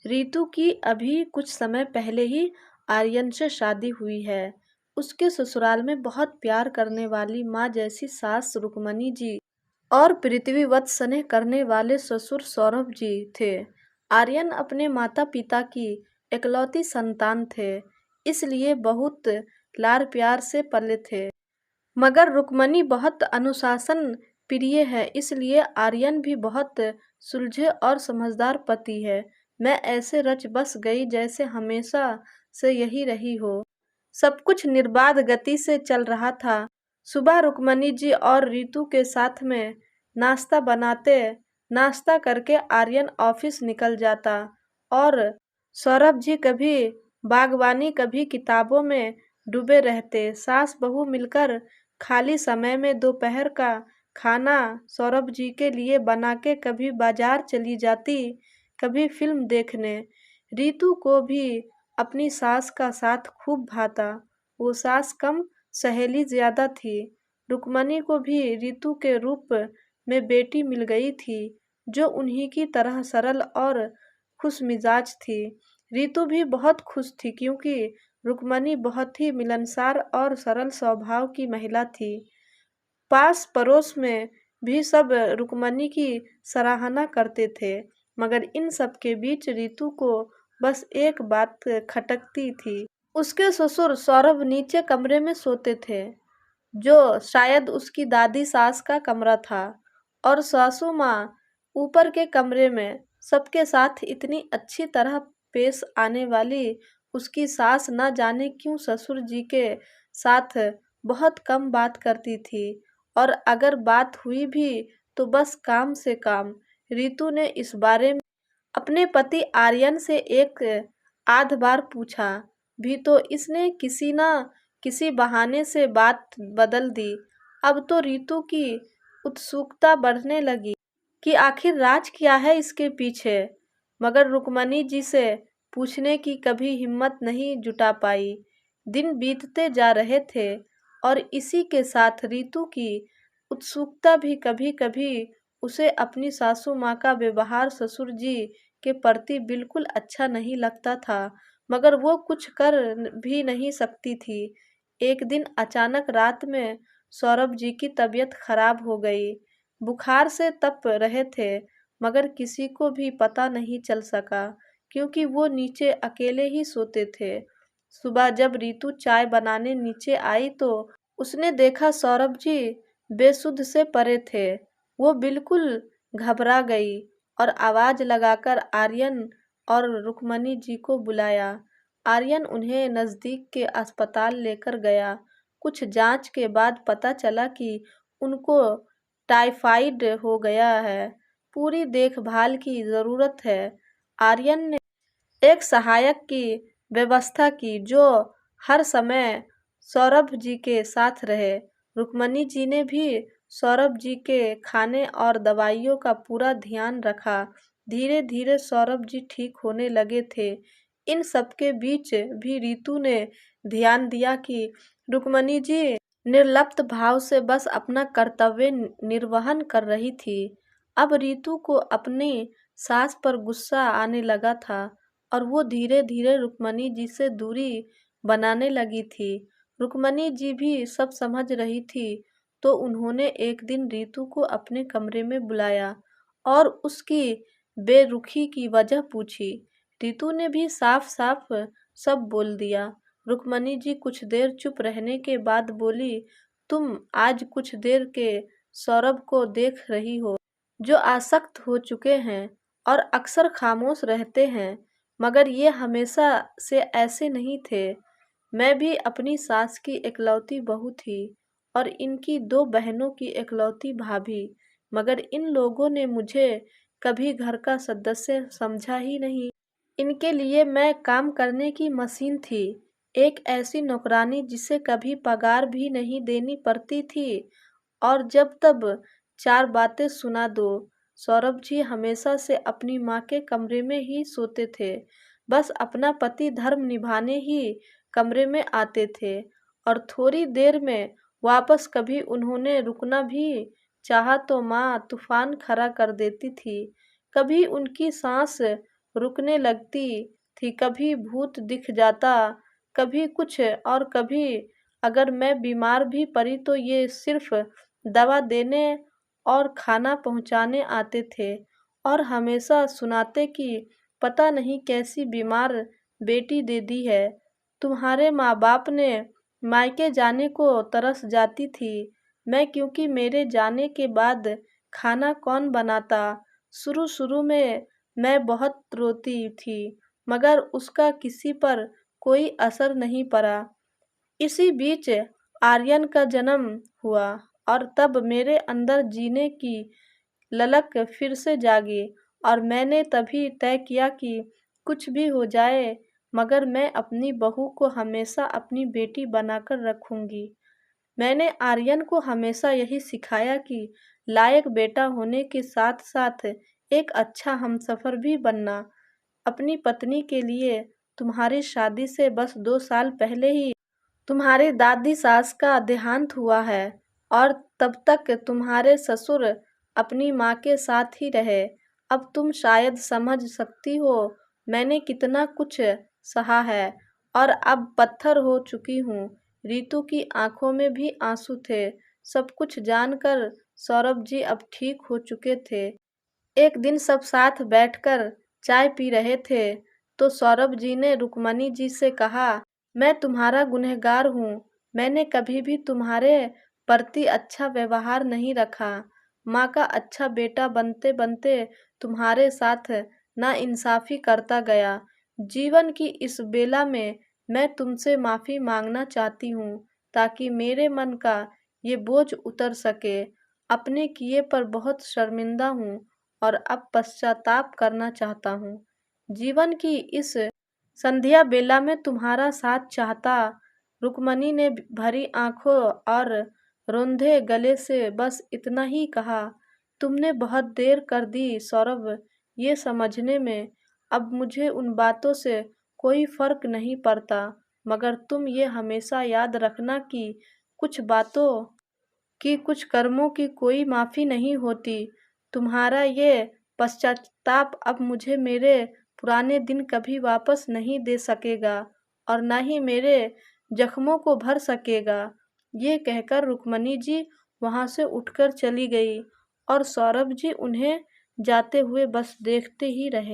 रितु की अभी कुछ समय पहले ही आर्यन से शादी हुई है। उसके ससुराल में बहुत प्यार करने वाली माँ जैसी सास रुक्मणी जी और पृथ्वीवत स्नेह करने वाले ससुर सौरभ जी थे। आर्यन अपने माता पिता की इकलौती संतान थे, इसलिए बहुत लाड़ प्यार से पले थे। मगर रुक्मणी बहुत अनुशासन प्रिय है, इसलिए आर्यन भी बहुत सुलझे और समझदार पति है। मैं ऐसे रच बस गई जैसे हमेशा से यही रही हो। सब कुछ निर्बाध गति से चल रहा था। सुबह रुक्मणी जी और रितु के साथ में नाश्ता बनाते, नाश्ता करके आर्यन ऑफिस निकल जाता और सौरभ जी कभी बागवानी कभी किताबों में डूबे रहते। सास बहू मिलकर खाली समय में दोपहर का खाना सौरभ जी के लिए बना के कभी बाजार चली जाती, कभी फिल्म देखने। रितु को भी अपनी सास का साथ खूब भाता। वो सास कम, सहेली ज्यादा थी। रुक्मणी को भी रितु के रूप में बेटी मिल गई थी, जो उन्हीं की तरह सरल और खुश मिजाज थी। रितु भी बहुत खुश थी, क्योंकि रुक्मणी बहुत ही मिलनसार और सरल स्वभाव की महिला थी। पास पड़ोस में भी सब रुक्मणी की सराहना करते थे, मगर इन सब के बीच रितु को बस एक बात खटकती थी। उसके ससुर सौरभ नीचे कमरे में सोते थे, जो शायद उसकी दादी सास का कमरा था, और सासू माँ ऊपर के कमरे में सबके साथ इतनी अच्छी तरह पेश आने वाली उसकी सास न जाने क्यों ससुर जी के साथ बहुत कम बात करती थी, और अगर बात हुई भी तो बस काम से काम। रितु ने इस बारे में अपने पति आर्यन से एक आध बार पूछा भी, तो इसने किसी न किसी बहाने से बात बदल दी। अब तो रितु की उत्सुकता बढ़ने लगी कि आखिर राज क्या है इसके पीछे, मगर रुक्मणी जी से पूछने की कभी हिम्मत नहीं जुटा पाई। दिन बीतते जा रहे थे और इसी के साथ रितु की उत्सुकता भी कभी कभी उसे अपनी सासू माँ का व्यवहार ससुर जी के प्रति बिल्कुल अच्छा नहीं लगता था, मगर वो कुछ कर भी नहीं सकती थी। एक दिन अचानक रात में सौरभ जी की तबीयत खराब हो गई। बुखार से तप रहे थे, मगर किसी को भी पता नहीं चल सका, क्योंकि वो नीचे अकेले ही सोते थे। सुबह जब रितु चाय बनाने नीचे आई तो उसने देखा सौरभ जी बेसुध से पड़े थे। वो बिल्कुल घबरा गई और आवाज लगाकर आर्यन और रुक्मणी जी को बुलाया। आर्यन उन्हें नजदीक के अस्पताल लेकर गया। कुछ जांच के बाद पता चला कि उनको टाइफाइड हो गया है। पूरी देखभाल की जरूरत है। आर्यन ने एक सहायक की व्यवस्था की, जो हर समय सौरभ जी के साथ रहे। रुक्मणी जी ने भी सौरभ जी के खाने और दवाइयों का पूरा ध्यान रखा। धीरे धीरे सौरभ जी ठीक होने लगे थे। इन सबके बीच भी रितु ने ध्यान दिया कि रुक्मणी जी निर्लिप्त भाव से बस अपना कर्तव्य निर्वहन कर रही थी। अब रितु को अपनी सास पर गुस्सा आने लगा था और वो धीरे धीरे रुक्मणी जी से दूरी बनाने लगी थी। रुक्मणी जी भी सब समझ रही थी, तो उन्होंने एक दिन रितु को अपने कमरे में बुलाया और उसकी बेरुखी की वजह पूछी। रितु ने भी साफ साफ सब बोल दिया। रुक्मणी जी कुछ देर चुप रहने के बाद बोली, तुम आज कुछ देर के सौरभ को देख रही हो, जो आसक्त हो चुके हैं और अक्सर खामोश रहते हैं, मगर ये हमेशा से ऐसे नहीं थे। मैं भी अपनी सास की इकलौती बहू थी और इनकी दो बहनों की इकलौती भाभी, मगर इन लोगों ने मुझे कभी घर का सदस्य समझा ही नहीं। इनके लिए मैं काम करने की मशीन थी, एक ऐसी नौकरानी जिसे कभी पगार भी नहीं देनी पड़ती थी और जब तब चार बातें सुना दो। सौरभ जी हमेशा से अपनी माँ के कमरे में ही सोते थे, बस अपना पति धर्म निभाने ही कमरे में आते थे और थोड़ी देर में वापस। कभी उन्होंने रुकना भी चाहा तो माँ तूफान खड़ा कर देती थी। कभी उनकी सांस रुकने लगती थी। कभी भूत दिख जाता, कभी कुछ, और कभी अगर मैं बीमार भी पड़ी तो ये सिर्फ दवा देने और खाना पहुंचाने आते थे और हमेशा सुनाते कि पता नहीं कैसी बीमार बेटी दे दी है। तुम्हारे माँ बाप ने मायके जाने को तरस जाती थी मैं, क्योंकि मेरे जाने के बाद खाना कौन बनाता। शुरू शुरू में मैं बहुत रोती थी, मगर उसका किसी पर कोई असर नहीं पड़ा। इसी बीच आर्यन का जन्म हुआ और तब मेरे अंदर जीने की ललक फिर से जागी और मैंने तभी तय किया कि कुछ भी हो जाए, मगर मैं अपनी बहू को हमेशा अपनी बेटी बनाकर रखूंगी। मैंने आर्यन को हमेशा यही सिखाया कि लायक बेटा होने के साथ साथ एक अच्छा हमसफर भी बनना। अपनी पत्नी के लिए तुम्हारी शादी से बस 2 साल पहले ही तुम्हारी दादी सास का देहांत हुआ है और तब तक तुम्हारे ससुर अपनी माँ के साथ ही रहे। अब तुम शायद समझ सकती हो मैंने कितना कुछ सहा है और अब पत्थर हो चुकी हूँ। रीतू की आंखों में भी आंसू थे। सब कुछ जानकर सौरभ जी अब ठीक हो चुके थे। एक दिन सब साथ बैठकर चाय पी रहे थे तो सौरभ जी ने रुक्मणी जी से कहा, मैं तुम्हारा गुनहगार हूँ। मैंने कभी भी तुम्हारे प्रति अच्छा व्यवहार नहीं रखा। माँ का अच्छा बेटा बनते बनते तुम्हारे साथ नाइंसाफी करता गया। जीवन की इस बेला में मैं तुमसे माफ़ी मांगना चाहती हूँ ताकि मेरे मन का ये बोझ उतर सके। अपने किए पर बहुत शर्मिंदा हूँ और अब पश्चाताप करना चाहता हूँ। जीवन की इस संध्या बेला में तुम्हारा साथ चाहता। रुक्मणी ने भरी आंखों और रोंदे गले से बस इतना ही कहा। तुमने बहुत देर कर दी सौरभ ये समझने में। अब मुझे उन बातों से कोई फर्क नहीं पड़ता, मगर तुम ये हमेशा याद रखना कि कुछ बातों कि कुछ कर्मों की कोई माफ़ी नहीं होती। तुम्हारा ये पश्चाताप अब मुझे मेरे पुराने दिन कभी वापस नहीं दे सकेगा और न ही मेरे जख्मों को भर सकेगा। ये कहकर रुक्मणी जी वहाँ से उठकर चली गई और सौरभ जी उन्हें जाते हुए बस देखते ही रहे।